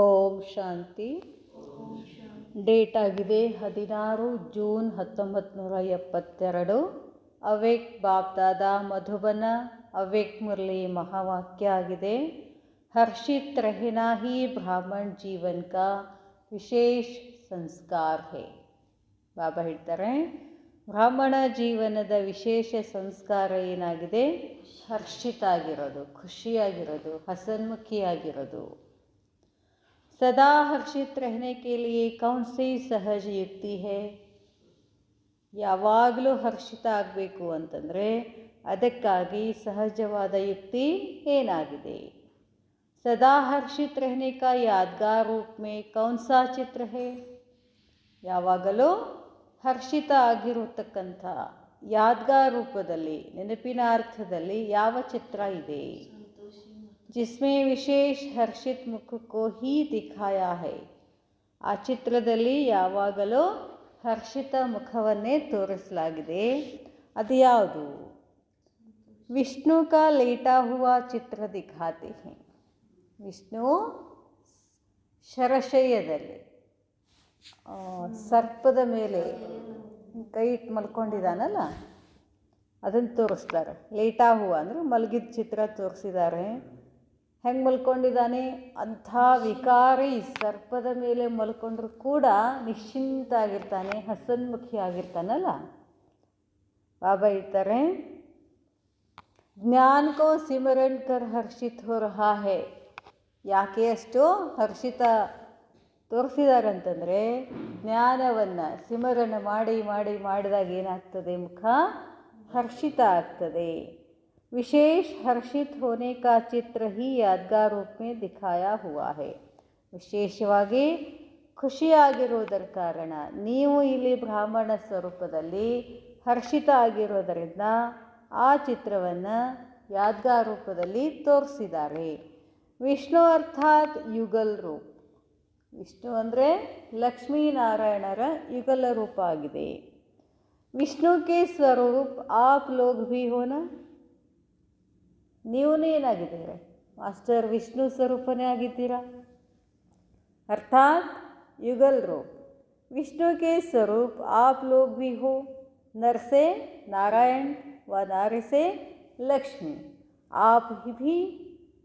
ಓಂ ಶಾಂತಿ. Date ಆಗಿದೆ 16 June 1972. Avyakt BapDada Madhuban Avyakt Murli ಮಹಾವಾಕ್ಯ ಆಗಿದೆ. ಹರ್ಷಿತ್ रहना ही ಬ್ರಾಹ್ಮಣ ಜೀವನ का ವಿಶೇಷ ಸಂಸ್ಕಾರ है. ಬಾಬಾ ಹೇಳ್ತಾರೆ, ಬ್ರಾಹ್ಮಣ ಜೀವನದ ವಿಶೇಷ ಸಂಸ್ಕಾರ ಏನಾಗಿದೆ? ಹರ್ಷಿತ ಆಗಿರೋದು, ಖುಷಿಯಾಗಿರೋದು, ಹಸನ್ಮುಖಿಯಾಗಿರೋದು. सदा हर्षित रहने के लिए कौन सी सहज युक्ति है? ಯಾವಾಗಲೂ ಹರ್ಷಿತ ಆಗಬೇಕು ಅಂತಂದರೆ ಅದಕ್ಕಾಗಿ ಸಹಜವಾದ ಯುಕ್ತಿ ಏನಾಗಿದೆ? ಸದಾ ಹರ್ಷಿತ್ रहने का यादगार रूप में कौन सा चित्र है? ಯಾವಾಗಲೂ ಹರ್ಷಿತ ಆಗಿರತಕ್ಕಂಥ ಯಾದ್ಗಾರ್ ರೂಪದಲ್ಲಿ, ನೆನಪಿನ ಅರ್ಥದಲ್ಲಿ ಯಾವ ಚಿತ್ರ ಇದೆ? जिसमें विशेष हर्षित मुख को ही दिखाया है. ಆ ಚಿತ್ರದಲ್ಲಿ ಯಾವಾಗಲೂ ಹರ್ಷಿತ ಮುಖವನ್ನೇ ತೋರಿಸಲಾಗಿದೆ. ಅದು ಯಾವುದು? ವಿಷ್ಣು ಕಾ ಲೇಟಾ ಹುವಾ ಚಿತ್ರ ದಿಖಾತೆ हैं. ವಿಷ್ಣು ಶರಶಯ್ಯದಲ್ಲಿ ಸರ್ಪದ ಮೇಲೆ ಕೈ ಇಟ್ಟು ಮಲ್ಕೊಂಡಿದ್ದಾನಲ್ಲ, ಅದನ್ನು ತೋರಿಸ್ತಾರೆ. ಲೇಟಾ ಹುವಾ ಅಂದರೆ ಮಲಗಿದ ಚಿತ್ರ ತೋರಿಸಿದ್ದಾರೆ. ಹೆಂಗೆ ಮಲ್ಕೊಂಡಿದ್ದಾನೆ? ಅಂಥ ವಿಕಾರಿ ಸರ್ಪದ ಮೇಲೆ ಮಲ್ಕೊಂಡ್ರೂ ಕೂಡ ನಿಶ್ಚಿಂತ ಆಗಿರ್ತಾನೆ, ಹಸನ್ಮುಖಿ ಆಗಿರ್ತಾನಲ್ಲ. ಬಾಬಾ ಹೇಳ್ತಾರೆ, ಜ್ಞಾನ ಕೋ ಸಿಮರನ್ ಕರ್ ಹರ್ಷಿತ್ ಹೋ ರಹಾ ಹೈ. ಯಾಕೆ ಅಷ್ಟು ಹರ್ಷಿತ ತೋರಿಸಿದಾರಂತಂದರೆ, ಜ್ಞಾನವನ್ನು ಸಿಮರಣ ಮಾಡಿದಾಗ ಏನಾಗ್ತದೆ? ಮುಖ ಹರ್ಷಿತ ಆಗ್ತದೆ. विशेष हर्षित होने का चित्र ही यादगार रूप में दिखाया हुआ है. ವಿಶೇಷವಾಗಿ ಖುಷಿಯಾಗಿರುವುದರ ಕಾರಣ ನೀವು ಇಲ್ಲಿ ಬ್ರಾಹ್ಮಣ ಸ್ವರೂಪದಲ್ಲಿ ಹರ್ಷಿತ ಆಗಿರೋದರಿಂದ ಆ ಚಿತ್ರವನ್ನು ಯಾದ್ಗಾರ್ ರೂಪದಲ್ಲಿ ತೋರಿಸಿದ್ದಾರೆ. ವಿಷ್ಣು ಅರ್ಥಾತ್ ಯುಗಲ್ ರೂಪ್. ವಿಷ್ಣು ಅಂದರೆ ಲಕ್ಷ್ಮೀನಾರಾಯಣರ ಯುಗಲ ರೂಪ ಆಗಿದೆ. ವಿಷ್ಣು ಕೆ ಸ್ವರೂಪ್ ಆಪ್ ಲೋಗ್ ಭಿ ಹೋನಾ. ನೀವು ಏನಾಗಿದ್ದೀರ? ಮಾಸ್ಟರ್ ವಿಷ್ಣು ಸ್ವರೂಪನೇ ಆಗಿದ್ದೀರಾ. ಅರ್ಥಾತ್ ಯುಗಲ್ ರೂಪ್. ವಿಷ್ಣು ಕೆ ಸ್ವರೂಪ್ ಆಪ್ ಲೋಗ್ ಭಿ ಹೋ. नर से नारायण व नारी से लक्ष्मी.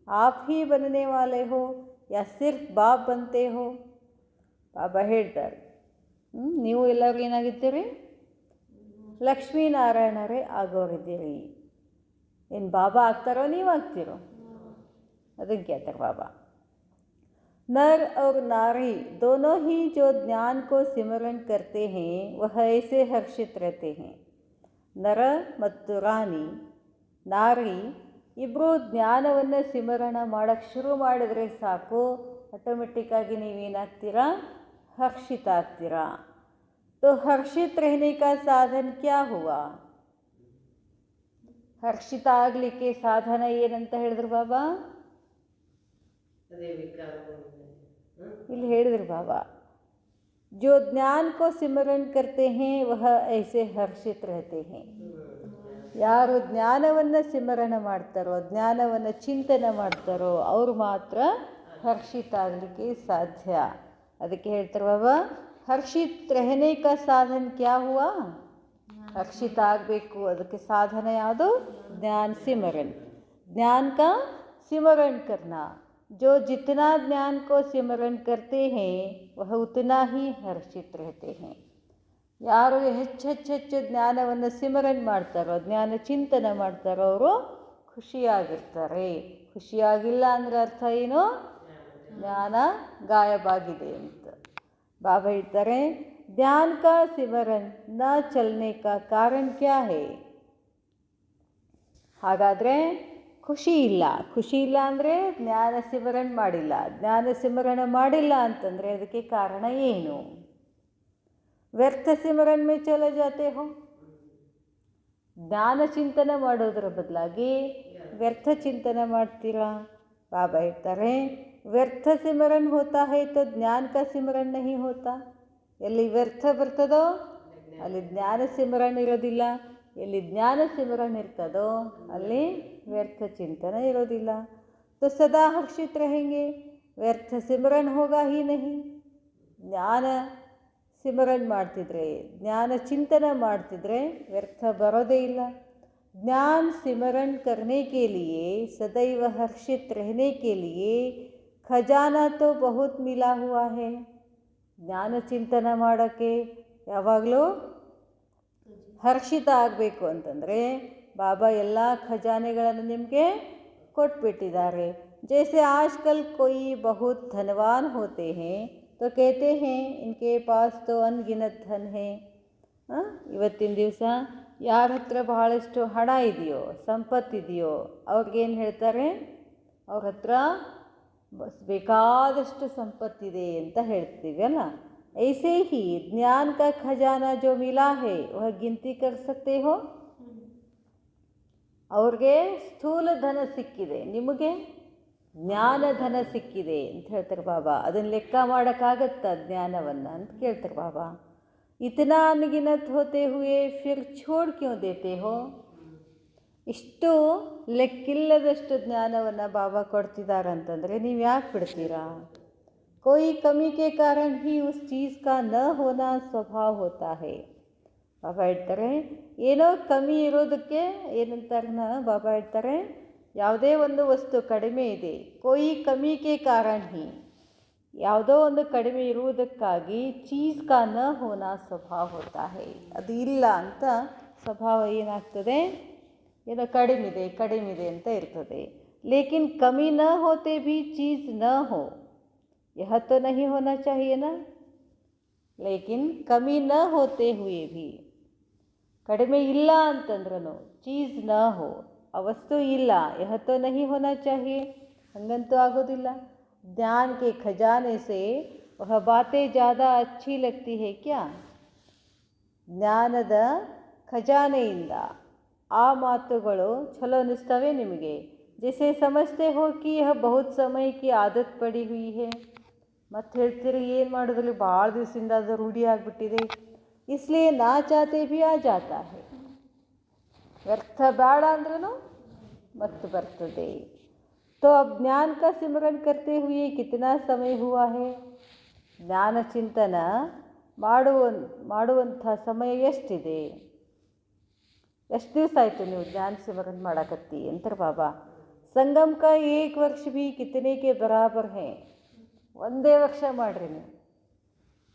आप ही बनने वाले हो या सिर्फ बाप बनते हो? ಬಾಬಾ ಹೇಳ್ತಾರೆ, ನೀವು ಎಲ್ಲರೂ ಏನಾಗಿದ್ದೀರಿ? ಲಕ್ಷ್ಮೀನಾರಾಯಣರೇ ಆಗೋರಿದ್ದೀರಿ. ಏನು ಬಾಬಾ ಆಗ್ತಾರೋ ನೀವು ಆಗ್ತಿರೋ? ಅದಕ್ಕೆ कहते बाबा, नर और नारी दोनों ही जो ज्ञान को सिमरन करते हैं वह ऐसे हर्षित रहते हैं. ನರ ಮತ್ತು ರಾಣಿ, ನಾರಿ ಇಬ್ಬರು ಜ್ಞಾನವನ್ನು ಸಿಮರಣ ಮಾಡೋಕ್ಕೆ ಶುರು ಮಾಡಿದರೆ ಸಾಕು, ಆಟೋಮೆಟಿಕ್ಕಾಗಿ ನೀವೇನಾಗ್ತೀರಾ? ಹರ್ಷಿತ ಆಗ್ತೀರಾ. तो हर्षित रहने का साधन क्या हुआ? ಹರ್ಷಿತ ಆಗಲಿಕ್ಕೆ ಸಾಧನ ಏನಂತ ಹೇಳಿದ್ರು ಬಾಬಾ? ಇಲ್ಲಿ ಹೇಳಿದ್ರು ಬಾಬಾ, जो ज्ञान को सिमरन करते हैं वह ऐसे हर्षित रहते हैं. ಯಾರು ಜ್ಞಾನವನ್ನು ಸಿಮರಣ ಮಾಡ್ತಾರೋ, ಜ್ಞಾನವನ್ನು ಚಿಂತನೆ ಮಾಡ್ತಾರೋ ಅವರು ಮಾತ್ರ ಹರ್ಷಿತ ಆಗಲಿಕ್ಕೆ ಸಾಧ್ಯ. ಅದಕ್ಕೆ ಹೇಳ್ತಾರೆ ಬಾಬಾ, ಹರ್ಷಿತ್ रहने का साधन क्या हुआ? ಹರ್ಷಿತ ಆಗಬೇಕು, ಅದಕ್ಕೆ ಸಾಧನ ಯಾವುದು? ಜ್ಞಾನ ಸಿಮರನ್. ಜ್ಞಾನ का सिमरन करना. जो जितना ज्ञान को सिमरन करते हैं वह उतना ही हर्षित रहते हैं. ಯಾರು ಹೆಚ್ಚು ಜ್ಞಾನವನ್ನು ಸಿಮರನ್ ಮಾಡ್ತಾರೋ, ಜ್ಞಾನ ಚಿಂತನೆ ಮಾಡ್ತಾರೋ ಅವರು ಖುಷಿಯಾಗಿರ್ತಾರೆ. ಖುಷಿಯಾಗಿಲ್ಲ ಅಂದರೆ ಅರ್ಥ ಏನು? ಜ್ಞಾನ ಗಾಯಬಾಗಿದೆ ಅಂತ. ಬಾಬಾ ಹೇಳ್ತಾರೆ, ಧ್ಯಾನ ಕಾ ಸಿಮರನ್ ನ ಚಲನೆ ಕಾ ಕಾರಣ ಕ್ಯಾ ಹೈ? ಹಾಗಾದರೆ ಖುಷಿ ಇಲ್ಲ ಅಂದರೆ ಜ್ಞಾನ ಸಿಮರಣ ಮಾಡಿಲ್ಲ. ಜ್ಞಾನ ಸಿಮರಣ ಮಾಡಿಲ್ಲ ಅಂತಂದರೆ ಅದಕ್ಕೆ ಕಾರಣ ಏನು? ವ್ಯರ್ಥ ಸಿಮರನ್ ಮೇ ಚಲೆ ಜಾತೆ ಹೋ. ಜ್ಞಾನ ಚಿಂತನೆ ಮಾಡೋದರ ಬದಲಾಗಿ ವ್ಯರ್ಥ ಚಿಂತನೆ ಮಾಡ್ತೀರಾ. ಬಾಬಾ ಹೇಳ್ತಾರೆ, ವ್ಯರ್ಥ ಸಿಮರನ್ ಹೋತಾ ಹೈ ತೋ ಜ್ಞಾನ ಕಾ ಸಿಮರನ್ ನಹೀ ಹೋತಾ. ಎಲ್ಲಿ ವ್ಯರ್ಥ ಬರ್ತದೋ ಅಲ್ಲಿ ಜ್ಞಾನ ಸಿಮರಣ ಇರೋದಿಲ್ಲ. ಎಲ್ಲಿ ಜ್ಞಾನ ಸಿಮರಣ ಇರ್ತದೋ ಅಲ್ಲಿ ವ್ಯರ್ಥ ಚಿಂತನೆ ಇರೋದಿಲ್ಲ. तो सदा हर्षित रहेंगे. ವ್ಯರ್ಥ ಸಿಮರನ್ ಹೋಗಾ ಹಿ ನಹಿ. ಜ್ಞಾನ ಸಿಮರನ್ ಮಾಡ್ತಿದ್ರೆ, ಜ್ಞಾನ ಚಿಂತನ ಮಾಡ್ತಿದ್ರೆ ವ್ಯರ್ಥ ಬರೋದೇ ಇಲ್ಲ. ज्ञान सिमरन करने के लिए, सदैव हर्षित रहने के लिए खजाना तो बहुत मिला हुआ है. ಜ್ಞಾನ ಚಿಂತನ ಮಾಡೋಕ್ಕೆ ಯಾವಾಗಲೂ ಹರ್ಷಿತ ಆಗಬೇಕು ಅಂತಂದರೆ ಬಾಬಾ ಎಲ್ಲ ಖಜಾನೆಗಳನ್ನು ನಿಮಗೆ ಕೊಟ್ಬಿಟ್ಟಿದ್ದಾರೆ. जैसे आजकल कोई बहुत धनवान होते हैं तो कहते हैं इनके पास तो अनगिनत धन है. ಇವತ್ತಿನ ದಿವಸ ಯಾರ ಹತ್ರ ಬಹಳಷ್ಟು ಹಣ ಇದೆಯೋ, ಸಂಪತ್ತಿದೆಯೋ ಅವ್ರಿಗೇನು ಹೇಳ್ತಾರೆ? ಅವ್ರ ಹತ್ರ ಬೇಕಾದಷ್ಟು ಸಂಪತ್ತಿದೆ ಅಂತ ಹೇಳ್ತೀವಿ ಅಲ್ಲ. ऐसे ही ज्ञान का खजाना जो मिला है वह गिनती कर सकते हो. ಅವ್ರಿಗೆ ಸ್ಥೂಲ ಧನ ಸಿಕ್ಕಿದೆ, ನಿಮಗೆ ಜ್ಞಾನ ಧನ ಸಿಕ್ಕಿದೆ ಅಂತ ಹೇಳ್ತಾರೆ ಬಾಬಾ. ಅದನ್ನು ಲೆಕ್ಕ ಮಾಡೋಕ್ಕಾಗತ್ತಾ ಜ್ಞಾನವನ್ನು ಅಂತ ಕೇಳ್ತಾರೆ ಬಾಬಾ. इतना अनगिनत होते हुए फिर छोड़ क्यों देते हो. ಇಷ್ಟು ಲೆಕ್ಕಿಲ್ಲದಷ್ಟು ಜ್ಞಾನವನ್ನು ಬಾಬಾ ಕೊಡ್ತಿದ್ದಾರೆ ಅಂತಂದರೆ ನೀವು ಯಾಕೆ ಬಿಡ್ತೀರಾ? कोई कमी के कारण ही उस चीज़ का न होना स्वभाव होता है. ಬಾಬಾ ಹೇಳ್ತಾರೆ ಏನೋ ಕಮ್ಮಿ ಇರೋದಕ್ಕೆ ಏನಂತಾರನ ಬಾಬಾ ಹೇಳ್ತಾರೆ, ಯಾವುದೇ ಒಂದು ವಸ್ತು ಕಡಿಮೆ ಇದೆ, कोई कमी के कारण ही, ಯಾವುದೋ ಒಂದು ಕಡಿಮೆ ಇರುವುದಕ್ಕಾಗಿ ಚೀಸ್ ಕಾ ನ ಹೋನಾ ಸ್ವಭಾವ ಹೋತಾ ಹೈ, ಅದು ಇಲ್ಲ ಅಂತ ಸ್ವಭಾವ ಏನಾಗ್ತದೆ, ಏನೋ ಕಡಿಮಿದೆ ಅಂತ ಇರ್ತದೆ. ಲೇಕಿನ್ ಕಮಿ ನ ಹೋತೆ ಭಿ ಚೀಸ್ ನ ಹೋ, ಯಹ ತೋ ನಹಿ ಹೋನಾ ಚಾಹಿಯೇ ನಾ. ಲೇಕಿನ್ ಕಮಿ ನ ಹೋತೆ ಹುಯೇ ಭಿ, ಕಡಿಮೆ ಇಲ್ಲ ಅಂತಂದ್ರೂ ಚೀಸ್ ನ ಹೋ, ಆ ವಸ್ತು ಇಲ್ಲ, ಯಹ ತೋ ನಹಿ ಹೋನಾ ಚಾಹಿಯೇ, ಹಂಗಂತೂ ಆಗೋದಿಲ್ಲ. ज्ञान के खजाने से वह बातें ज़्यादा अच्छी लगती है क्या. ಜ್ಞಾನದ ಖಜಾನೆಯಿಂದ ಆ ಮಾತುಗಳು ಚಲೋ ಅನ್ನಿಸ್ತವೆ ನಿಮಗೆ. ಜೈಸೆ ಸಮಜ್ತೆ ಹೋ ಕಿ ಯಹ ಬಹುತ್ ಸಮಯ ಕಿ ಆದತ್ ಪಡಿ ಹುಯಿ ಹೈ. ಮತ್ತೆ ಹೇಳ್ತೀರಿ ಏನು ಮಾಡಿದ್ರಿ, ಭಾಳ ದಿವಸದಿಂದ ಅದು ರೂಢಿ ಆಗಿಬಿಟ್ಟಿದೆ, ಇಸ್ಲಿಯೇ ನಾ ಚಾತೆ ಭಿ ಆ ಜಾತಾ ಹೈ. ವ್ಯರ್ಥ ಬೇಡ ಅಂದ್ರೂ ಮತ್ತೆ ಬರ್ತದೆ. तो अब ज्ञान का सिमरन करते हुए कितना समय हुआ है. ಜ್ಞಾನ ಚಿಂತನ ಮಾಡುವಂಥ ಸಮಯ ಎಷ್ಟಿದೆ, ಎಷ್ಟು ದಿವಸ ಆಯಿತು ನೀವು ಜ್ಞಾನ ಸಿಮರನ್ ಮಾಡಕತ್ತಿ ಅಂತಾರೆ ಬಾಬಾ. ಸಂಗಮ್ ಕಾ 1 ವರ್ಷ ಭೀ ಕಿತನೆ ಕೆ ಬರಾಬರ್ ಹೇ. ಒಂದೇ ವರ್ಷ ಮಾಡ್ರಿ ನೀವು,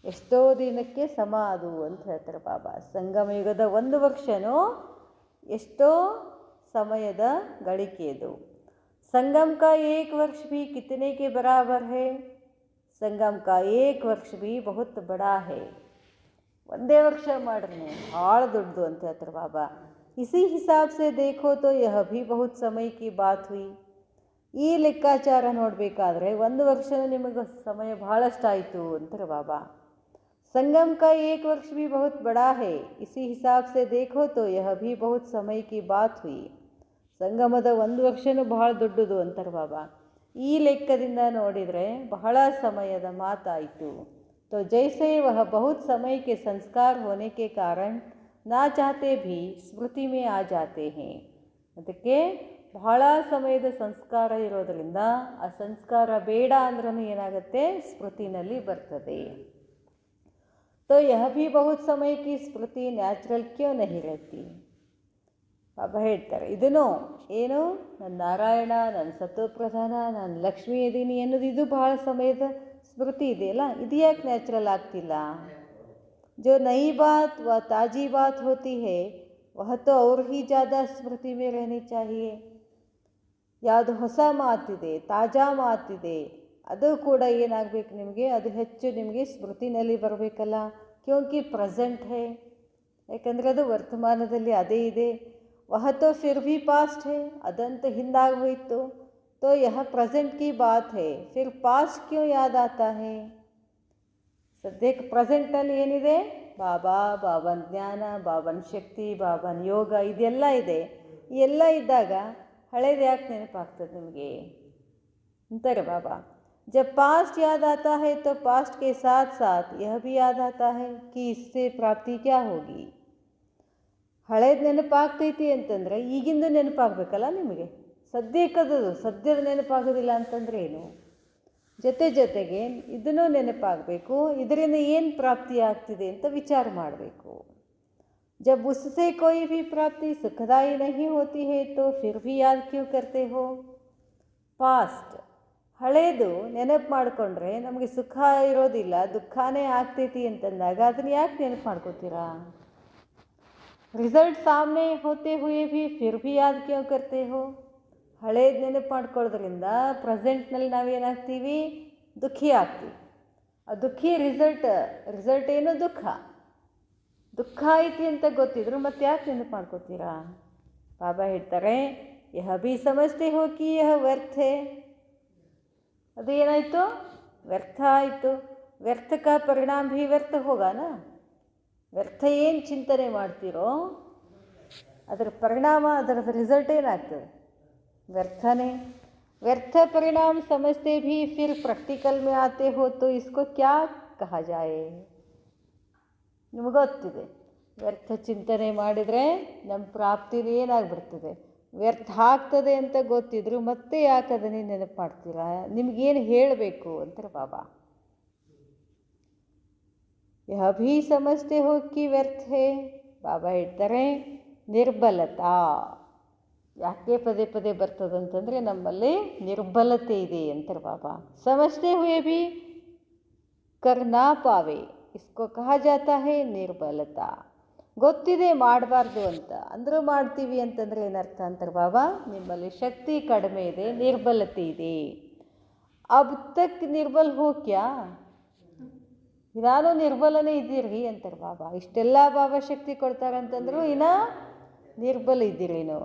ಎಷ್ಟೋ ದಿನಕ್ಕೆ ಸಮ ಅದು ಅಂತ ಹೇಳ್ತಾರೆ ಬಾಬಾ. ಸಂಗಮ ಯುಗದ 1 ವರ್ಷನೂ ಎಷ್ಟೋ ಸಮಯದ ಗಳಿಕೆಯದು. संगम का 1 वर्ष भी कितने के बराबर है. संगम का 1 वर्ष भी बहुत बड़ा है. ಒಂದೇ ವರ್ಷ ಮಾಡ್ರಿ ನೀವು, ಭಾಳ ದೊಡ್ಡದು ಅಂತ ಹೇಳ್ತಾರೆ ಬಾಬಾ. इसी हिसाब से देखो तो यह भी बहुत समय की बात हुई. ಈ ಲೆಕ್ಕಾಚಾರ ನೋಡಬೇಕಾದ್ರೆ 1 ವರ್ಷನೂ ನಿಮಗೆ ಸಮಯ ಭಾಳಷ್ಟಾಯಿತು ಅಂತಾರೆ ಬಾಬಾ. संगम का 1 वर्ष भी बहुत बड़ा है. इसी हिसाब से देखो तो यह भी बहुत समय की बात हुई. ಸಂಗಮದ 1 ವರ್ಷನೂ ಬಹಳ ದೊಡ್ಡದು ಅಂತಾರೆ ಬಾಬಾ. ಈ ಲೆಕ್ಕದಿಂದ ನೋಡಿದರೆ ಬಹಳ ಸಮಯದ ಮಾತಾಯಿತು. तो जैसे वह बहुत समय के संस्कार होने के कारण ना चाहते भी स्मृति में आ जाते हैं. ಅದಕ್ಕೆ ಬಹಳ ಸಮಯದ ಸಂಸ್ಕಾರ ಇರೋದರಿಂದ ಆ ಸಂಸ್ಕಾರ ಬೇಡ ಅಂದ್ರೂ ಏನಾಗುತ್ತೆ, ಸ್ಮೃತಿನಲ್ಲಿ ಬರ್ತದೆ. तो यह भी बहुत समय की स्मृति नेचुरल क्यों नहीं रहती. ಬಾಬಾ ಹೇಳ್ತಾರೆ ಇದನ್ನು ಏನು, ನನ್ನ ನಾರಾಯಣ, ನನ್ನ ಸತ್ವಪ್ರಧಾನ, ನಾನು ಲಕ್ಷ್ಮೀ ಇದ್ದೀನಿ ಅನ್ನೋದು ಇದು ಭಾಳ ಸಮಯದ ಸ್ಮೃತಿ ಇದೆಯಲ್ಲ, ಇದು ಯಾಕೆ ನ್ಯಾಚುರಲ್ ಆಗ್ತಿಲ್ಲ. जो नई बात व ताज़ी बात होती है वह तो और ही ज़्यादा स्मृति में रहनी चाहिए. ಯಾವುದು ಹೊಸ ಮಾತಿದೆ, ತಾಜಾ ಮಾತಿದೆ, ಅದು ಕೂಡ ಏನಾಗಬೇಕು ನಿಮಗೆ, ಅದು ಹೆಚ್ಚು ನಿಮಗೆ ಸ್ಮೃತಿನಲ್ಲಿ ಬರಬೇಕಲ್ಲ. ಕ್ಯೋಂಕಿ ಪ್ರೆಸೆಂಟ್ ಹೇ, ಯಾಕಂದರೆ ಅದು ವರ್ತಮಾನದಲ್ಲಿ ಅದೇ ಇದೆ. वह तो फिर भी पास्ट है, अदंत हिंदाग हुई तो यह प्रेजेंट की बात है, फिर पास्ट क्यों याद आता है. ಸದ್ಯಕ್ಕೆ ಪ್ರೆಸೆಂಟಲ್ಲಿ ಏನಿದೆ, ಬಾಬನ ಜ್ಞಾನ, ಬಾಬನ ಶಕ್ತಿ, ಬಾಬನ ಯೋಗ ಇದೆಲ್ಲ ಇದೆ. ಎಲ್ಲ ಇದ್ದಾಗ ಹಳೇದು ಯಾಕೆ ನೆನಪಾಗ್ತದೆ ನಿಮಗೆ ಅಂತಾರೆ ಬಾಬಾ. जब पास्ट याद आता है तो पास्ट के साथ साथ यह भी याद आता है कि इससे प्राप्ति क्या होगी. ಹಳೇದು ನೆನಪಾಗ್ತೈತಿ ಅಂತಂದರೆ ಈಗಿಂದು ನೆನಪಾಗಬೇಕಲ್ಲ ನಿಮಗೆ. ಸದ್ಯದ ನೆನಪಾಗೋದಿಲ್ಲ ಅಂತಂದರೆ ಏನು. ಜೊತೆಗೆ ಇದನ್ನು ನೆನಪಾಗಬೇಕು, ಇದರಿಂದ ಏನು ಪ್ರಾಪ್ತಿ ಆಗ್ತಿದೆ ಅಂತ ವಿಚಾರ ಮಾಡಬೇಕು. जब उससे कोई भी प्राप्ति सुखदायी नहीं होती है तो फिर भी याद क्यों करते हो? ಪಾಸ್ಟ್ ಹಳೇದು ನೆನಪು ಮಾಡಿಕೊಂಡ್ರೆ ನಮಗೆ ಸುಖ ಇರೋದಿಲ್ಲ, ದುಃಖನೇ ಆಗ್ತೈತಿ ಅಂತಂದಾಗ ಅದನ್ನು ಯಾಕೆ ನೆನಪು ಮಾಡ್ಕೋತೀರಾ? ರಿಸಲ್ಟ್ ಸಾಮನೆ ಹೋತೆ ಹುಯೇ ಭಿ ಫಿರ್ ಭಿ ಯಾದ್ ಕ್ಯೋ ಕರ್ತೆ ಹೋ? ಹಳೇದು ನೆನಪು ಮಾಡ್ಕೊಳ್ಳೋದ್ರಿಂದ ಪ್ರೆಸೆಂಟ್ನಲ್ಲಿ ನಾವೇನಾಗ್ತೀವಿ? ದುಃಖಿ ಆಗ್ತೀವಿ. ಆ ದುಃಖಿ ರಿಸಲ್ಟ್ ಏನು? ದುಃಖ ಐತಿ ಅಂತ ಗೊತ್ತಿದ್ರು ಮತ್ತೆ ಯಾಕೆ ನೆನಪು ಮಾಡ್ಕೋತೀರಾ? ಬಾಬಾ ಹೇಳ್ತಾರೆ, ಯಹ ಭಿ ಸಮಜ್ತೆ ಹೋ ಕಿ ಯಹ ವ್ಯರ್ಥ ಹೈ. ಅದು ಏನಾಯಿತು? ವ್ಯರ್ಥ ಆಯಿತು. ವ್ಯರ್ಥ ಕಾ ಪರಿಣಾಮ ಭಿ ವ್ಯರ್ಥ ಹೋಗಾನ. ವ್ಯರ್ಥ ಏನು ಚಿಂತನೆ ಮಾಡ್ತೀರೋ ಅದರ ಪರಿಣಾಮ, ಅದರ ರಿಸಲ್ಟ್ ಏನಾಗ್ತದೆ? ವ್ಯರ್ಥನೇ. व्यर्थ परिणाम समझते भी फिर प्रैक्टिकल में आते हो तो इसको क्या कहा जाए? ನಿಮಗೆ ಗೊತ್ತಿದೆ, ವ್ಯರ್ಥ ಚಿಂತನೆ ಮಾಡಿದರೆ ನಮ್ಮ ಪ್ರಾಪ್ತಿನ ಏನಾಗ್ಬಿಡ್ತದೆ? ವ್ಯರ್ಥ ಆಗ್ತದೆ ಅಂತ ಗೊತ್ತಿದ್ರು ಮತ್ತೆ ಯಾಕೆ ಅದನ್ನೇ ನೆನಪು ಮಾಡ್ತೀರಾ? ನಿಮಗೇನು ಹೇಳಬೇಕು ಅಂತಾರೆ ಬಾಬಾ. ಯಹ ಭೀ ಸಮಜ್ತೆ ಹೋ ಕಿ ವ್ಯರ್ಥ ಹೈ. ಬಾಬಾ ಹೇಳ್ತಾರೆ ನಿರ್ಬಲತಾ. ಯಾಕೆ ಪದೇ ಪದೇ ಬರ್ತದಂತಂದರೆ ನಮ್ಮಲ್ಲಿ ನಿರ್ಬಲತೆ ಇದೆ ಅಂತಾರೆ ಬಾಬಾ. ಸಮಜ್ತೆ ಹುಯೇ ಭಿ ಕರ್ ನಾ ಪಾವೆ, ಇಸ್ಕೋ ಕಹಾ ಜಾತಾ ಹೈ ನಿರ್ಬಲತಾ. ಗೊತ್ತಿದೆ ಮಾಡಬಾರ್ದು ಅಂತ ಅಂದರೂ ಮಾಡ್ತೀವಿ ಅಂತಂದರೆ ಏನರ್ಥ ಅಂತಾರೆ ಬಾಬಾ? ನಿಮ್ಮಲ್ಲಿ ಶಕ್ತಿ ಕಡಿಮೆ ಇದೆ, ನಿರ್ಬಲತೆ ಇದೆ. ಅಬ್ ತಕ್ ನಿರ್ಬಲ್ ಹೋ ಕ್ಯಾ? ನಾನು ನಿರ್ಬಲನೇ ಇದ್ದೀರಿ ಅಂತಾರೆ ಬಾಬಾ. ಇಷ್ಟೆಲ್ಲ ಬಾಬಾ ಶಕ್ತಿ ಕೊಡ್ತಾರಂತಂದ್ರು ಇನ್ನು ನಿರ್ಬಲ ಇದ್ದೀರೇನು?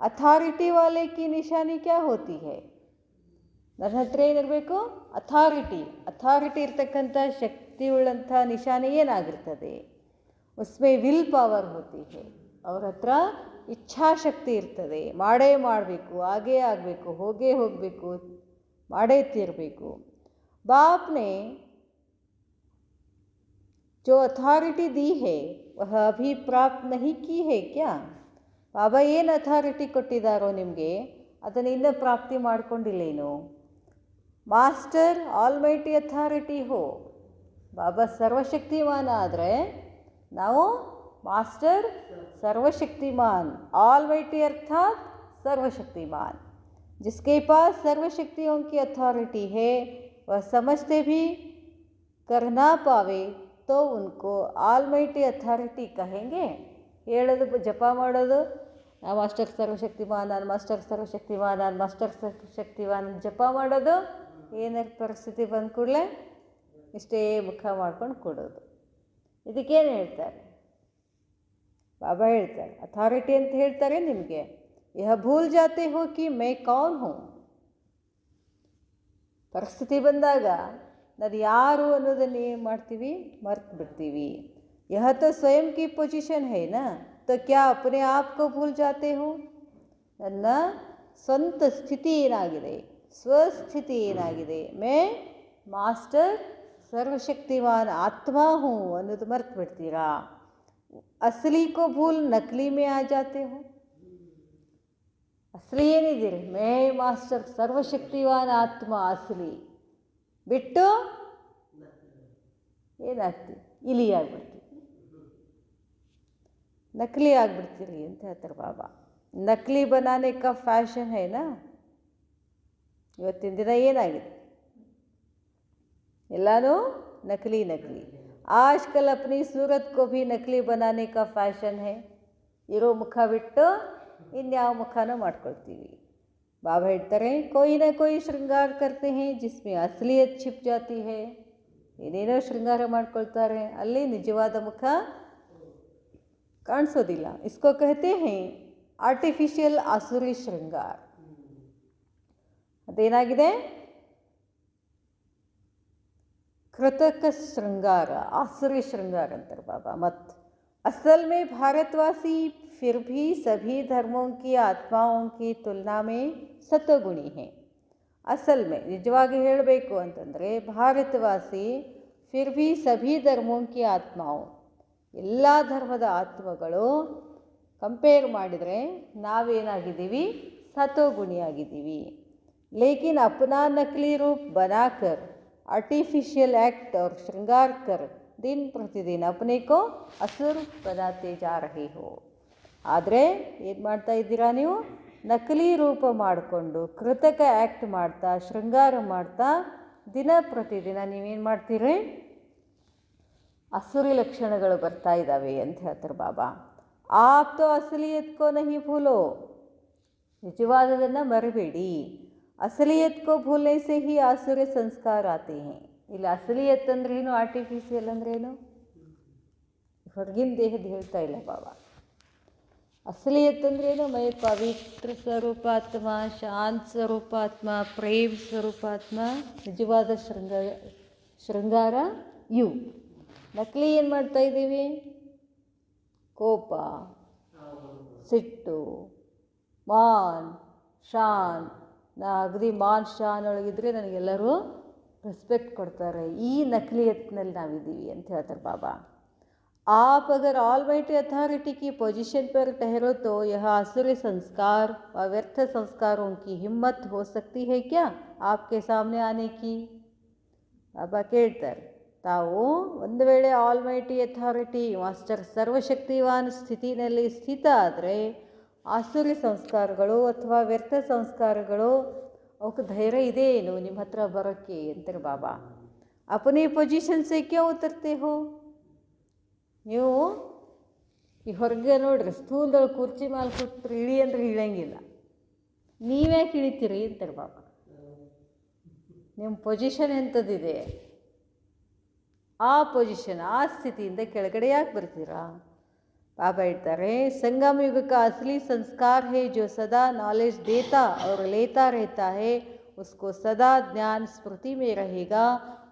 ಅಥಾರಿಟಿ ವಾಲೆ ಕಿ ನಿಶಾನಿ ಕ್ಯಾ ಹೋತಿ ಹೈ? ನನ್ನ ಹತ್ರ ಏನಿರಬೇಕು? ಅಥಾರಿಟಿ ಇರ್ತಕ್ಕಂಥ ಶಕ್ತಿ ಉಳ್ಳಂಥ ನಿಶಾನೆ ಏನಾಗಿರ್ತದೆ? ಉಸ್ಮೆ ವಿಲ್ ಪವರ್ ಹೋತಿ ಹೈ. ಅವ್ರ ಹತ್ರ ಇಚ್ಛಾಶಕ್ತಿ ಇರ್ತದೆ. ಮಾಡೇ ಮಾಡಬೇಕು, ಆಗೇ ಆಗಬೇಕು, ಹೋಗೇ ಹೋಗಬೇಕು, ಮಾಡೇ ತೀರಬೇಕು. ಬಾಪ್ನೆ जो अथॉरिटी दी है वह अभी प्राप्त नहीं की है क्या? ಬಾಬಾ ಏನು ಅಥಾರಿಟಿ ಕೊಟ್ಟಿದ್ದಾರೋ ನಿಮಗೆ ಅದನ್ನು ಇನ್ನೂ ಪ್ರಾಪ್ತಿ ಮಾಡ್ಕೊಂಡಿಲ್ಲೇನು? ಮಾಸ್ಟರ್ ಆಲ್ಮೈಟಿ ಅಥಾರಿಟಿ ಹೋ. ಬಾಬಾ ಸರ್ವಶಕ್ತಿಮಾನ ಆದರೆ ನಾವು ಮಾಸ್ಟರ್ सर्वशक्तिमान. ऑलमाइटी अर्थात सर्वशक्तिमान. जिसके पास सर्वशक्तियों की अथॉरिटी है वह समझते भी कर ना पावे तो उनको ऑलमाइटी अथॉरिटी कहेंगे? ಹೇಳೋದು, ಜಪ ಮಾಡೋದು, ಮಾಸ್ಟರ್ ಸರ್ವಶಕ್ತಿಮಾನ್, ನಾನು ಮಾಸ್ಟರ್ ಸರ್ವಶಕ್ತಿಮಾನ್, ನಾನು ಮಾಸ್ಟರ್ ಸರ್ವಶಕ್ತಿಮಾನ್ ಜಪ ಮಾಡೋದು, ಏನಾರ ಪರಿಸ್ಥಿತಿ ಬಂದ ಕೂಡಲೇ ಇಷ್ಟೇ ಮುಖ ಮಾಡ್ಕೊಂಡು ಕೊಡೋದು. ಇದಕ್ಕೇನು ಹೇಳ್ತಾರೆ? ಬಾಬಾ ಹೇಳ್ತಾರೆ ಅಥಾರಿಟಿ ಅಂತ ಹೇಳ್ತಾರೆ ನಿಮಗೆ. ಯಹ ಭೂಲ್ ಜಾತೆ ಹೋ ಕಿ ಮೈ ಕೌನ್ ಹೂँ. ಪರಿಸ್ಥಿತಿ ಬಂದಾಗ ನಾನು ಯಾರು ಅನ್ನೋದನ್ನು ಏನು ಮಾಡ್ತೀವಿ? ಮರ್ತು ಬಿಡ್ತೀವಿ. यह तो स्वयं की पोजीशन है ना, तो क्या अपने आप को भूल जाते हो? ನನ್ನ ಸ್ವಂತ ಸ್ಥಿತಿ ಏನಾಗಿದೆ, ಸ್ವಸ್ಥಿತಿ ಏನಾಗಿದೆ, ಮೇ ಮಾಸ್ಟರ್ ಸರ್ವಶಕ್ತಿಮಾನ್ ಆತ್ಮ ಹೂँ ಅನ್ನೋದು ಮರ್ತು ಬಿಡ್ತೀರಾ? ಅಸಲಿ ಕೋ ಭೂಲ್ ನಕಲಿ ಮೇ ಆ ಜಾತೆ ಹೋ. ಅಸಲಿ ಏನಿದ್ದೀರಿ? ಮೇ ಮಾಸ್ಟರ್ ಸರ್ವಶಕ್ತಿವಾನ್ ಆತ್ಮ ಅಸಲಿ ಬಿಟ್ಟು ಏನಾಗ್ತೀವಿ? ಇಲಿ ಆಗ್ಬಿಡ್ತೀವಿ, ನಕಲಿ ಆಗಿಬಿಡ್ತೀರಿ ಅಂತ ಹೇಳ್ತಾರೆ ಬಾಬಾ. ನಕಲಿ ಬನಾನೆ ಕಾ ಫ್ಯಾಷನ್ ಹೈನಾ. ಇವತ್ತಿನ ದಿನ ಏನಾಗಿದೆ? ಎಲ್ಲನೂ ನಕಲಿ. ಆಜ್ಕಲ್ ಅಪ್ನಿ ಸೂರತ್ ಕೋ ಭಿ ನಕಲಿ ಬನಾನೆ ಕಾ ಫ್ಯಾಷನ್ ಹೈ. ಇರೋ ಮುಖ ಬಿಟ್ಟು ಇನ್ಯಾವ ಮುಖನೂ ಮಾಡ್ಕೊಳ್ತೀವಿ. ಬಾಬಾ ಹೇಳ್ತಾರೆ ಕೋಯಿ ನಾ ಕೋಯಿ ಶೃಂಗಾರ ಕರ್ತೆ ಹೈ ಜಿಸ್ಮೆ ಅಸಲಿಯತ್ छिप ಜಾತಿ ಹೈ. ಏನೇನೋ ಶೃಂಗಾರ ಮಾಡ್ಕೊಳ್ತಾರೆ, ಅಲ್ಲಿ ನಿಜವಾದ ಮುಖ ಕಾಣಿಸೋದಿಲ್ಲ. ಇಸ್ಕೋ ಕಹತೆ ಹೈ ಆರ್ಟಿಫಿಷಿಯಲ್ ಆಸುರಿ ಶೃಂಗಾರ. ಅದೇನಾಗಿದೆ? ಕೃತಕ ಶೃಂಗಾರ, ಆಸುರಿ ಶೃಂಗಾರ ಅಂತಾರೆ ಬಾಬಾ. ಮತ್ತು असल में भारतवासी फिर भी सभी धर्मों की आत्माओं की तुलना में सतोगुणी हैं. ಅಸಲ್ ಮೇ ನಿಜವಾಗಿ ಹೇಳಬೇಕು ಅಂತಂದರೆ ಭಾರತವಾಸಿ ಫಿರ್ ಭಿ ಸಭಿ ಧರ್ಮೋಂ ಕಿ ಆತ್ಮಾವು, ಎಲ್ಲ ಧರ್ಮದ ಆತ್ಮಗಳು ಕಂಪೇರ್ ಮಾಡಿದರೆ ನಾವೇನಾಗಿದ್ದೀವಿ? ಸತೋಗುಣಿಯಾಗಿದ್ದೀವಿ. लेकिन अपना नकली रूप बनाकर आर्टिफिशियल एक्ट और श्रृंगार कर दिन प्रतिदिन अपने को असुर बनाते जा रहे हो. ಆದರೆ ಏನು ಮಾಡ್ತಾ ಇದ್ದೀರಾ ನೀವು? ನಕಲಿ ರೂಪ ಮಾಡಿಕೊಂಡು ಕೃತಕ ಆ್ಯಕ್ಟ್ ಮಾಡ್ತಾ ಶೃಂಗಾರ ಮಾಡ್ತಾ ದಿನ ಪ್ರತಿದಿನ ನೀವೇನು ಮಾಡ್ತೀರಿ? ಅಸುರಿ ಲಕ್ಷಣಗಳು ಬರ್ತಾ ಇದ್ದಾವೆ ಅಂತ ಹೇಳ್ತಾರೆ ಬಾಬಾ. ಆಪ್ ತೋ ಅಸಲಿಯತ್ ಕೋ ನಹಿ ಭೂಲೋ, ನಿಜವಾದದನ್ನು ಮರಿಬೇಡಿ. ಅಸಲಿಯತ್ ಕೋ ಭೂಲ್ನೆ ಸೆ ಹಿ ಆಸುರಿ ಸಂಸ್ಕಾರ ಆತೆ ಹೈ. ಇಲ್ಲಿ ಅಸಲಿಯತ್ ಅಂದ್ರೇನು, ಆರ್ಟಿಫಿಷಿಯಲ್ ಅಂದ್ರೇನು? ಹೊರಗಿನ ದೇಹದ ಹೇಳ್ತಾ ಇಲ್ಲ ಬಾಬಾ. ಅಸಲಿಯತ್ ಅಂದ್ರೇನು? ಮೈ ಪವಿತ್ರ ಸ್ವರೂಪಾತ್ಮ, ಶಾಂತ ಸ್ವರೂಪಾತ್ಮ, ಪ್ರೇಮ್ ಸ್ವರೂಪಾತ್ಮ, ನಿಜವಾದ ಶೃಂಗಾರ ಇವು. ನಕಲಿ ಏನು ಮಾಡ್ತಾ ಇದ್ದೀವಿ? ಕೋಪ, ಸಿಟ್ಟು, ಮಾನ್ ಶಾನ್. ನಾ ಅಗದಿ ಮಾನ್ ಶಾನ್ ಒಳಗಿದ್ರೆ ನನಗೆಲ್ಲರೂ ರೆಸ್ಪೆಕ್ಟ್ ಕೊಡ್ತಾರೆ. ಈ ನಕಲಿಯತ್ನಲ್ಲಿ ನಾವಿದ್ದೀವಿ ಅಂತ ಹೇಳ್ತಾರೆ ಬಾಬಾ. आप अगर ऑलमाइटी अथॉरिटी की पोजीशन पर ठहरो तो यह आसुरी संस्कार व व्यर्थ संस्कारों की हिम्मत हो सकती है क्या आपके सामने आने की? ಬಾಬಾ ಕೇಳ್ತಾರೆ, ತಾವು ಒಂದು ವೇಳೆ ಆಲ್ಮೈಟಿ ಅಥಾರಿಟಿ ಮಾಸ್ಟರ್ ಸರ್ವಶಕ್ತಿವಾನ್ ಸ್ಥಿತಿನಲ್ಲಿ ಸ್ಥಿತ ಆದರೆ ಆಸುರಿ ಸಂಸ್ಕಾರಗಳು ಅಥವಾ ವ್ಯರ್ಥ ಸಂಸ್ಕಾರಗಳು ಅವಕ್ಕೆ ಧೈರ್ಯ ಇದೆ ಏನು ನಿಮ್ಮ ಹತ್ರ ಬರೋಕ್ಕೆ ಅಂತಾರೆ ಬಾಬಾ. ಅಪನಿ ಪೊಸಿಷನ್ ಸೆ ಕ್ಯೋ ಉತ್ತರ್ತೆ ಹೋ? ನೀವು ಈ ಹೊರಗೆ ನೋಡ್ರಿ, ಸ್ಥೂಲದೊಳಗೆ ಕುರ್ಚಿ ಮೇಲೆ ಕೂತ್ರಿ ಇಳಿ ಅಂದ್ರೆ ಇಳಂಗಿಲ್ಲ. ನೀವ್ಯಾಕೆ ಇಳಿತೀರಿ ಅಂತಾರೆ ಬಾಬಾ. ನಿಮ್ಮ ಪೊಸಿಷನ್ ಎಂಥದ್ದಿದೆ, ಆ ಪೊಸಿಷನ್, ಆ ಸ್ಥಿತಿಯಿಂದ ಕೆಳಗಡೆ ಯಾಕೆ ಬರ್ತೀರಾ? ಬಾಬಾ ಹೇಳ್ತಾರೆ, ಸಂಗಮ युग का असली संस्कार है जो सदा नॉलेज देता और लेता रहता है उसको सदा ज्ञान स्मृति में रहेगा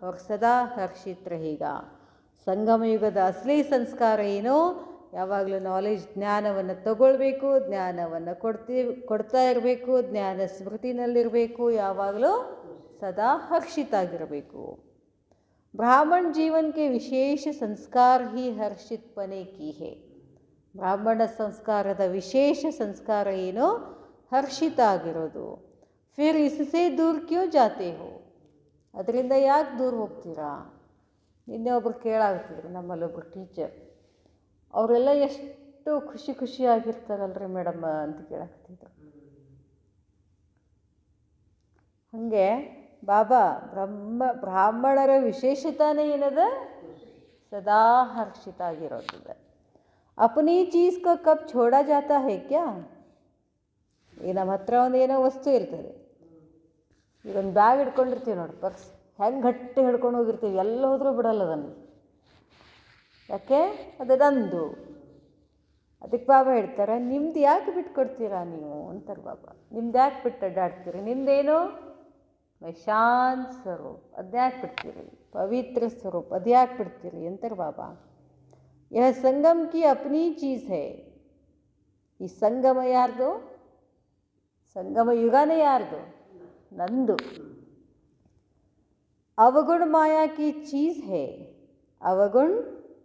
और सदा हर्षित रहेगा. ಸಂಗಮ ಯುಗದ ಅಸಲಿ ಸಂಸ್ಕಾರ ಏನು? ಯಾವಾಗಲೂ ನಾಲೆಜ್, ಜ್ಞಾನವನ್ನು ತಗೊಳ್ಬೇಕು, ಜ್ಞಾನವನ್ನು ಕೊಡ್ತಾ ಇರಬೇಕು, ಜ್ಞಾನ ಸ್ಮೃತಿನಲ್ಲಿರಬೇಕು, ಯಾವಾಗಲೂ ಸದಾ ಹರ್ಷಿತ ಆಗಿರಬೇಕು. ಬ್ರಾಹ್ಮಣ ಜೀವನಕ್ಕೆ ವಿಶೇಷ ಸಂಸ್ಕಾರ ಹಿ ಹರ್ಷಿತ್ ಪನೆ ಕಿ ಹೇ. ಬ್ರಾಹ್ಮಣ ಸಂಸ್ಕಾರದ ವಿಶೇಷ ಸಂಸ್ಕಾರ ಏನು? ಹರ್ಷಿತ ಆಗಿರೋದು. ಫಿರ್ ಇಸ್ಸೆ ದೂರ ಕ್ಯೂ ಜಾತೆ ಹೋ? ಅದರಿಂದ ಯಾಕೆ ದೂರ ಹೋಗ್ತೀರಾ? ನಿನ್ನೆ ಒಬ್ರು ಕೇಳಾಗ್ತಿದ್ರು, ನಮ್ಮಲ್ಲೊಬ್ರು ಟೀಚರ್, ಅವರೆಲ್ಲ ಎಷ್ಟು ಖುಷಿಯಾಗಿರ್ತಾರಲ್ರಿ ಮೇಡಮ್ ಅಂತ ಕೇಳಾಗ್ತಿದ್ರು. ಹಾಗೆ ಬಾಬಾ ಬ್ರಾಹ್ಮಣರ ವಿಶೇಷತಾನೇ ಏನದ? ಸದಾ ಹರ್ಷಿತ ಆಗಿರೋದಿದೆ. ಅಪನಿ ಚೀಸ್ ಕೋ ಕಬ್ ಛೋಡಾ ಜಾತಾ ಹೈ ಕ್ಯಾ? ಈಗ ನಮ್ಮ ಹತ್ರ ಒಂದು ಏನೋ ವಸ್ತು ಇರ್ತದೆ, ಈಗ ಒಂದು ಬ್ಯಾಗ್ ಹಿಡ್ಕೊಂಡಿರ್ತೀವಿ ನೋಡಿ, ಪರ್ಸ್ ಹೆಂಗೆ ಗಟ್ಟಿ ಹಿಡ್ಕೊಂಡು ಹೋಗಿರ್ತೀವಿ, ಎಲ್ಲ ಹೋದರೂ ಬಿಡಲ್ಲ ಅದನ್ನು. ಯಾಕೆ? ಅದು ನಂದು. ಅದಕ್ಕೆ ಬಾಬಾ ಹೇಳ್ತಾರೆ, ನಿಮ್ದು ಯಾಕೆ ಬಿಟ್ಕೊಡ್ತೀರಾ ನೀವು ಅಂತಾರೆ ಬಾಬಾ. ನಿಮ್ದು ಯಾಕೆ ಬಿಟ್ಟು ಅಡ್ಡಾಡ್ತೀರಿ? ನಿಮ್ದೇನು? ಶಾಂತ ಸ್ವರೂಪ, ಅದ್ಯಾಕೆ ಬಿಡ್ತೀರಿ? ಪವಿತ್ರ ಸ್ವರೂಪ, ಅದ್ಯಾಕೆ ಬಿಡ್ತೀರಿ ಅಂತಾರೆ ಬಾಬಾ. ಯಹ ಸಂಗಮ್ ಕಿ ಅಪ್ನಿ ಚೀಸ್ ಹೈ. ಈ ಸಂಗಮ ಯಾರ್ದು? ಸಂಗಮ ಯುಗನೇ ಯಾರ್ದು? ನಂದು. अवगुण माया की चीज़ है, अवगुण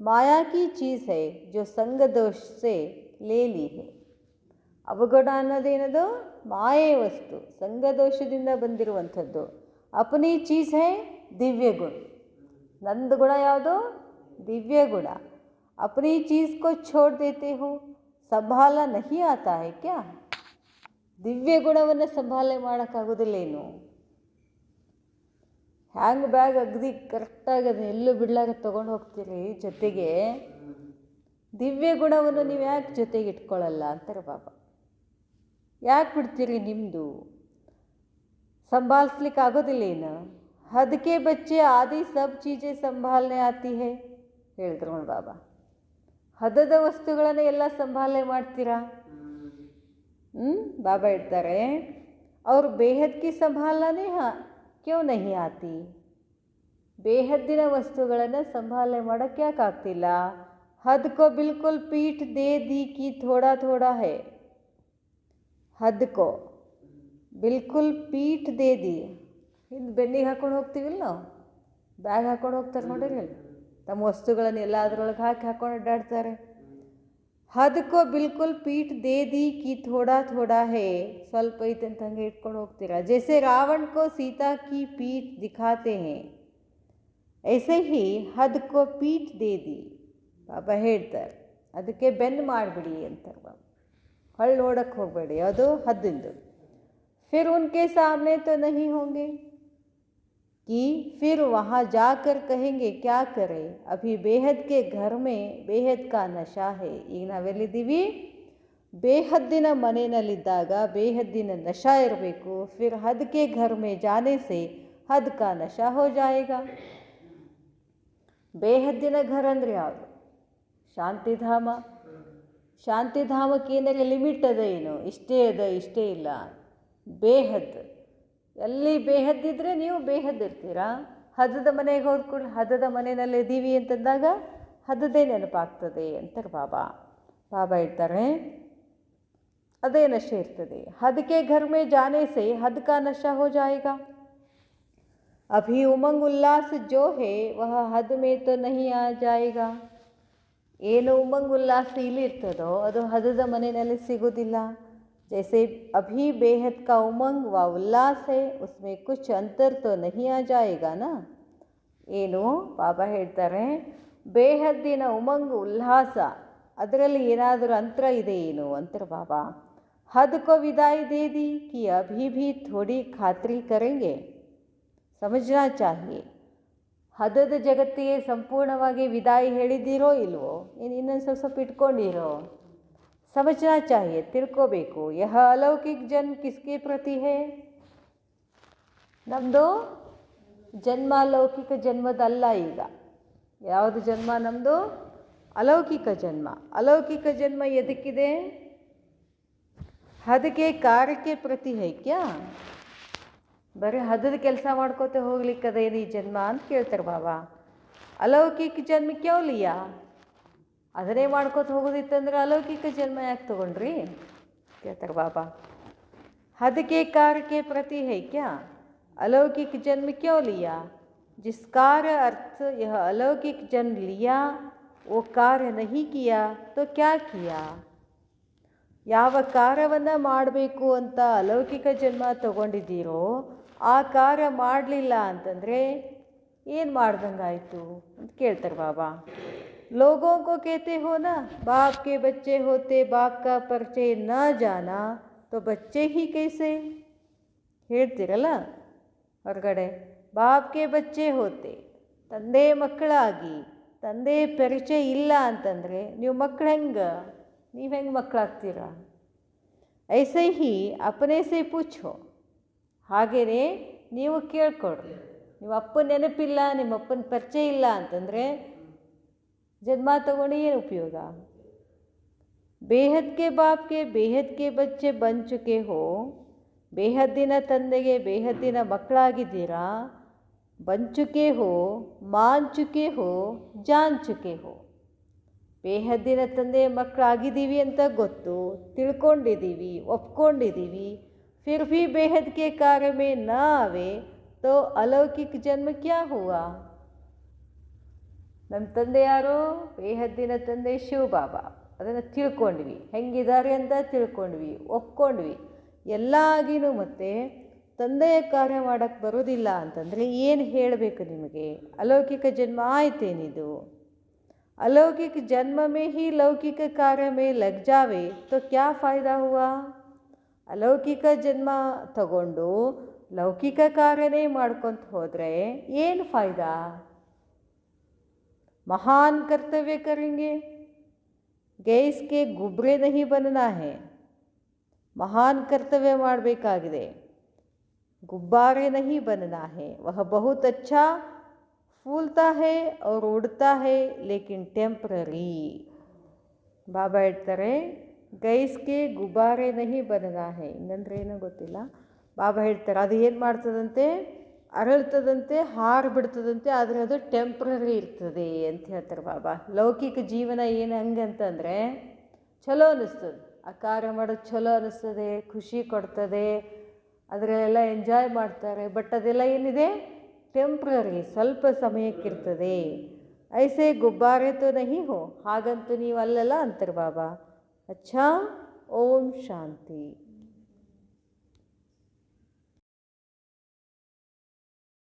माया की चीज़ है जो संग दोष से ले ली है. ಅವಗುಣ ಅನ್ನೋದೇನದು? ಮಾಯೆ ವಸ್ತು, ಸಂಘದೋಷದಿಂದ ಬಂದಿರುವಂಥದ್ದು. ಅಪನಿ ಚೀಸ್ ಹೈ ದಿವ್ಯ ಗುಣ. ನಂದು ಗುಣ ಯಾವುದು? ದಿವ್ಯ ಗುಣ. ಅಪನಿ ಚೀಸ್ ಕೋ ಛೋಡ್ ದೇತೆ ಹೋ, ಸಂಭಾಲ ನಹಿ ಆತಾ ಹೈ ಕ್ಯಾ? ದಿವ್ಯ ಗುಣವನ್ನು ಸಂಭಾಲನೆ ಮಾಡೋಕ್ಕಾಗೋದಿಲ್ಲೇನು? ಹ್ಯಾಂಗ್ ಬ್ಯಾಗ್ ಅಗದಿ ಕರೆಕ್ಟಾಗಿ ಅದನ್ನ ಎಲ್ಲೂ ಬಿಡ್ಲಾಗ ತೊಗೊಂಡು ಹೋಗ್ತೀರಿ ಜೊತೆಗೆ, ದಿವ್ಯ ಗುಣವನ್ನು ನೀವು ಯಾಕೆ ಜೊತೆಗೆ ಇಟ್ಕೊಳ್ಳಲ್ಲ ಅಂತಾರೆ ಬಾಬಾ. ಯಾಕೆ ಬಿಡ್ತೀರಿ? ನಿಮ್ಮದು ಸಂಭಾಲಿಸ್ಲಿಕ್ಕೆ ಆಗೋದಿಲ್ಲೇನು? ಹದಕೆ ಬಚ್ಚೆ ಆದಿ ಸಬ್ ಚೀಜೆ ಸಂಭಾಲನೆ ಆತಿ ಹೇ ಹೇಳಿದ್ರು ನೋಡಿ ಬಾಬಾ. ಹದದ ವಸ್ತುಗಳನ್ನು ಎಲ್ಲ ಸಂಭಾಲನೆ ಮಾಡ್ತೀರಾ? ಬಾಬಾ ಹೇಳ್ತಾರೆ, ಅವ್ರು ಬೇಹದ್ ಕಿ ಸಂಭಾಲನೆ ಕ್ಯೂ ನಹಿ ಆತಿ. ಬೇಹದ್ದಿನ ವಸ್ತುಗಳನ್ನು ಸಂಭಾಲನೆ ಮಾಡೋಕ್ಕೆ ಯಾಕೆ ಆಗ್ತಿಲ್ಲ? ಹದ್ ಕೋ ಬಿಲ್ಕುಲ್ ಪೀಠ ದೇ ದಿ ಕಿ ಥೋಡಾ ಥೋಡಾ ಹೈ. ಹದ್ ಕೋ ಬಿಲ್ಕುಲ್ ಪೀಠ ದೇ ದಿ. ಹಿಂದೆ ಬೆನ್ನಿಗೆ ಹಾಕೊಂಡು ಹೋಗ್ತೀವಿಲ್ಲ ನಾವು, ಬ್ಯಾಗ್ ಹಾಕೊಂಡು ಹೋಗ್ತಾರೆ ನೋಡಿರಿ, ತಮ್ಮ ವಸ್ತುಗಳನ್ನು ಎಲ್ಲ ಅದರೊಳಗೆ ಹಾಕೊಂಡು ಅಡ್ಡಾಡ್ತಾರೆ. हद को बिल्कुल पीठ दे दी कि थोड़ा थोड़ा है, स्वल्प ಐತೆ ಅಂತ ಹಂಗೆ ಇಟ್ಕೊಂಡು ಹೋಗ್ತೀರಾ. जैसे रावण को सीता की पीठ दिखाते हैं, ऐसे ही हद को पीठ दे दी. ಬಾಬಾ ಹೇಳ್ತಾರೆ ಅದಕ್ಕೆ ಬೆನ್ನು ಮಾಡಿಬಿಡಿ ಅಂತಾರೆ ಬಾಬಾ. ಹೊಳ್ಳಿ ನೋಡಕ್ಕೆ ಹೋಗಬೇಡಿ, ಅದು ಹದ್ದಿಂದು. फिर उनके सामने तो नहीं होंगे कि फिर वहाँ जाकर कहेंगे क्या करें, अभी बेहद के घर में बेहद का नशा है. ಈಗ ನಾವೆಲ್ಲಿದ್ದೀವಿ? ಬೇಹದ್ದಿನ ಮನೆಯಲ್ಲಿದ್ದಾಗ ಬೇಹದ್ದಿನ ನಶಾ ಇರಬೇಕು. ಫಿರ್ ಹದ್ ಕೆ ಘರ್ ಮೇ ಜಾನೆ ಸೆ ಹದ್ ಕಾ ನಶಾ ಹೋ ಜಾಯೇಗಾ. ಬೇಹದ್ದಿನ ಘರ್ ಅಂದರೆ ಯಾವುದು? ಶಾಂತಿಧಾಮ. ಶಾಂತಿಧಾಮಕ್ಕೆ ಏನಾರ ಲಿಮಿಟ್ ಅದ ಏನು? ಇಷ್ಟೇ ಅದ ಇಷ್ಟೇ ಇಲ್ಲ. ಬೇಹದ್, ಎಲ್ಲಿ ಬೇಹದ್ದಿದ್ರೆ ನೀವು ಬೇಹದ್ ಇರ್ತೀರಾ. ಹದದ ಮನೆಗೆ ಹೋದ್ಕೊಂಡು ಹದದ ಮನೆಯಲ್ಲಿ ಇದ್ದೀವಿ ಅಂತಂದಾಗ ಹದದೇ ನೆನಪಾಗ್ತದೆ ಅಂತಾರೆ ಬಾಬಾ. ಬಾಬಾ ಹೇಳ್ತಾರೆ ಅದೇ ನಶೆ ಇರ್ತದೆ. ಹದ್ ಕೆ ಘರ್ ಮೇ ಜಾನೆ ಸೆ ಹದ್ ಕಾ ನಶಾ ಹೋ ಜಾಯೇಗಾ. ಅಭಿ ಉಮಂಗ್ ಉಲ್ಲಾಸ್ ಜೋ ಹೇ ವಹ ಹದ್ ಮೇ ತೋ ನಹಿ ಆ ಜಾಯೇಗಾ. ಏನು ಉಮಂಗ್ ಉಲ್ಲಾಸ ಇಲ್ಲಿ ಇರ್ತದೋ ಅದು ಹದದ ಮನೆಯಲ್ಲಿ ಸಿಗೋದಿಲ್ಲ. जैसे अभी बेहद का उमंग व उल्लास है, उसमें कुछ अंतर तो नहीं आ जाएगा ना. ಏನು ಬಾಬಾ ಹೇಳ್ತಾರೆ ಬೇಹದ್ದಿನ ಉಮಂಗ್ ಉಲ್ಲಾಸ, ಅದರಲ್ಲಿ ಏನಾದರೂ ಅಂತರ ಇದೆ ಏನು ಅಂತಾರೆ ಬಾಬಾ. ಹದ್ ಕೋ ವಿದಾಯಿ ದೇ ದಿ ಕಿ ಅಭಿ ಭಿ ಥೋಡಿ ಖಾತ್ರಿ ಕರೆಂಗೆ. ಸಮಜ್ನಾ ಚಾಹಿಯೆ. ಹದದ ಜಗತ್ತಿಗೆ ಸಂಪೂರ್ಣವಾಗಿ ವಿದಾಯಿ ಹೇಳಿದ್ದೀರೋ ಇಲ್ವೋ, ಇನ್ನೊಂದು ಸ್ವಲ್ಪ ಇಟ್ಕೊಂಡಿರೋ. समझना चाहिए, ತಿಳ್ಕೋಬೇಕು. यह अलौकिक जन्म किसके प्रति है? ನಮ್ಮದು ಜನ್ಮ ಲೌಕಿಕ ಜನ್ಮದಲ್ಲ. ಈಗ ಯಾವುದು ಜನ್ಮ ನಮ್ಮದು? ಅಲೌಕಿಕ ಜನ್ಮ. ಅಲೌಕಿಕ ಜನ್ಮ ಎದಕ್ಕಿದೆ? ಹದಕ್ಕೆ ಕಾರ್ಯಕ್ಕೆ ಪ್ರತಿ है क्या? ಬರೀ ಹದದ ಕೆಲಸ ಮಾಡ್ಕೋತೆ ಹೋಗ್ಲಿಕ್ಕದೇನು ಈ ಜನ್ಮ ಅಂತ ಕೇಳ್ತಾರೆ ಬಾಬಾ. ಅಲೌಕಿಕ ಜನ್ಮ ಕ್ಯೋ ಲಿಯಾ? ಅದನ್ನೇ ಮಾಡ್ಕೋತ ಹೋಗೋದಿತ್ತಂದ್ರೆ ಅಲೌಕಿಕ ಜನ್ಮ ಯಾಕೆ ತೊಗೊಂಡ್ರಿ ಕೇಳ್ತಾರೆ ಬಾಬಾ. हद के कार्य के प्रति है क्या? अलौकिक जन्म क्यों लिया? जिस कार्य अर्थ यह अलौकिक जन्म लिया वो कार्य नहीं किया तो क्या किया? ಯಾವ ಕಾರ್ಯವನ್ನು ಮಾಡಬೇಕು ಅಂತ ಅಲೌಕಿಕ ಜನ್ಮ ತಗೊಂಡಿದ್ದೀರೋ ಆ ಕಾರ್ಯ ಮಾಡಲಿಲ್ಲ ಅಂತಂದರೆ ಏನು ಮಾಡ್ದಂಗಾಯಿತು ಅಂತ ಕೇಳ್ತಾರೆ ಬಾಬಾ. लोगों को कहते हो ना, बाप के बच्चे होते बाप का परिचय न जाना तो बच्चे ही कैसे? ಹೇಳ್ತಿರಲ್ಲ ಹೊರಗಡೆ, ಬಾಪ್ಗೆ ಬಚ್ಚೆ ಹೋತೆ, ತಂದೆ ಮಕ್ಕಳಾಗಿ ತಂದೆ ಪರಿಚಯ ಇಲ್ಲ ಅಂತಂದರೆ ನೀವು ಮಕ್ಕಳು ಹೆಂಗೆ ಮಕ್ಕಳಾಗ್ತೀರಾ? ಐಸೆ ಹಿ ಅಪ್ಪನೇ ಸೇ ಪೂಛೋ. ಹಾಗೆಯೇ ನೀವು ಕೇಳ್ಕೊಡ್ರಿ. ನೀವು ಅಪ್ಪನ ನೆನಪಿಲ್ಲ, ನಿಮ್ಮ ಅಪ್ಪನ ಪರಿಚಯ ಇಲ್ಲ ಅಂತಂದರೆ जन्मा तगोणी ಏನು ಉಪಯೋಗ? ಬೇಹದ್ ಕೆ ಬಾಪ್ಗೆ ಬೇಹದ್ ಕೆ ಬಚ್ಚೆ ಬನ್ ಚುಕೆ ಹೋ. ಬೇಹದ್ದಿನ ತಂದೆಗೆ ಬೇಹದ್ದಿನ ಮಕ್ಕಳಾಗಿದ್ದೀರಾ. ಬನ್ ಚುಕೆ ಹೋ, ಮಾನ್ ಚುಕೆ ಹೋ, ಜಾನ್ ಚುಕೆ ಹೋ. ಬೇಹದ್ದಿನ ತಂದೆ ಮಕ್ಕಳಾಗಿದ್ದೀವಿ ಅಂತ ಗೊತ್ತು, ತಿಳ್ಕೊಂಡಿದ್ದೀವಿ, ಒಪ್ಕೊಂಡಿದ್ದೀವಿ. ಫಿರ್ ಭಿ ಬೇಹದ್ ಕೆ ಕಾರ್ಯ ಮೇ ನ ಆವೆ ತೋ ಅಲೌಕಿಕ ಜನ್ಮ ಕ್ಯಾ ಹುವಾ? ನಮ್ಮ ತಂದೆ ಯಾರು? ಬೇಹದ್ದಿನ ತಂದೆ ಶಿವ ಬಾಬಾ. ಅದನ್ನು ತಿಳ್ಕೊಂಡ್ವಿ, ಹೆಂಗಿದ್ದಾರೆ ಅಂತ ತಿಳ್ಕೊಂಡ್ವಿ, ಒಪ್ಕೊಂಡ್ವಿ. ಎಲ್ಲ ಆಗಿನೂ ಮತ್ತೆ ತಂದೆಯ ಕಾರ್ಯ ಮಾಡೋಕ್ಕೆ ಬರೋದಿಲ್ಲ ಅಂತಂದರೆ ಏನು ಹೇಳಬೇಕು ನಿಮಗೆ? ಅಲೌಕಿಕ ಜನ್ಮ ಆಯ್ತೇನಿದು? अलौकिक जन्म में ही लौकिक कार्य में लग जावे तो क्या फ़ायदा हुआ? अलौकिक ಜನ್ಮ ತಗೊಂಡು ಲೌಕಿಕ ಕಾರ್ಯನೇ ಮಾಡ್ಕೊತ ಹೋದರೆ ಏನು ಫಾಯ್ದಾ? महान कर्तव्य करेंगे, गैस के गुब्रे नहीं बनना है. महान कर्तव्य ಮಾಡಬೇಕಾಗಿದೆ, गुब्बारे नहीं बनना है. वह बहुत अच्छा फूलता है और उड़ता है लेकिन टेम्पररी. ಬಾಬಾ ಹೇಳ್ತಾರೆ ಗೈಸ್ಗೆ ಗುಬ್ಬಾರೆ ನಹಿ ಬನನಾ ಹೇ. ಇನ್ನಂದ್ರೆ ಏನೋ ಗೊತ್ತಿಲ್ಲ. ಬಾಬಾ ಹೇಳ್ತಾರೆ ಅದು ಏನು ಮಾಡ್ತದಂತೆ, ಅರಳ್ತದಂತೆ, ಹಾರು ಬಿಡ್ತದಂತೆ, ಆದರೆ ಅದು ಟೆಂಪ್ರರಿ ಇರ್ತದೆ ಅಂತ ಹೇಳ್ತಾರೆ ಬಾಬಾ. ಲೌಕಿಕ ಜೀವನ ಏನು ಹಂಗಂತಂದರೆ ಚಲೋ ಅನ್ನಿಸ್ತದೆ, ಆ ಕಾರ್ಯ ಮಾಡೋದು ಚಲೋ ಅನ್ನಿಸ್ತದೆ, ಖುಷಿ ಕೊಡ್ತದೆ, ಅದರಲ್ಲೆಲ್ಲ ಎಂಜಾಯ್ ಮಾಡ್ತಾರೆ. ಬಟ್ ಅದೆಲ್ಲ ಏನಿದೆ ಟೆಂಪ್ರರಿ, ಸ್ವಲ್ಪ ಸಮಯಕ್ಕಿರ್ತದೆ. ऐसे गुब्बारे तो नहीं हो, ಹಾಗಂತೂ ನೀವು ಅಲ್ಲಲ್ಲ ಅಂತಾರೆ ಬಾಬಾ. ಅಚ್ಚಾ, ಓಂ ಶಾಂತಿ.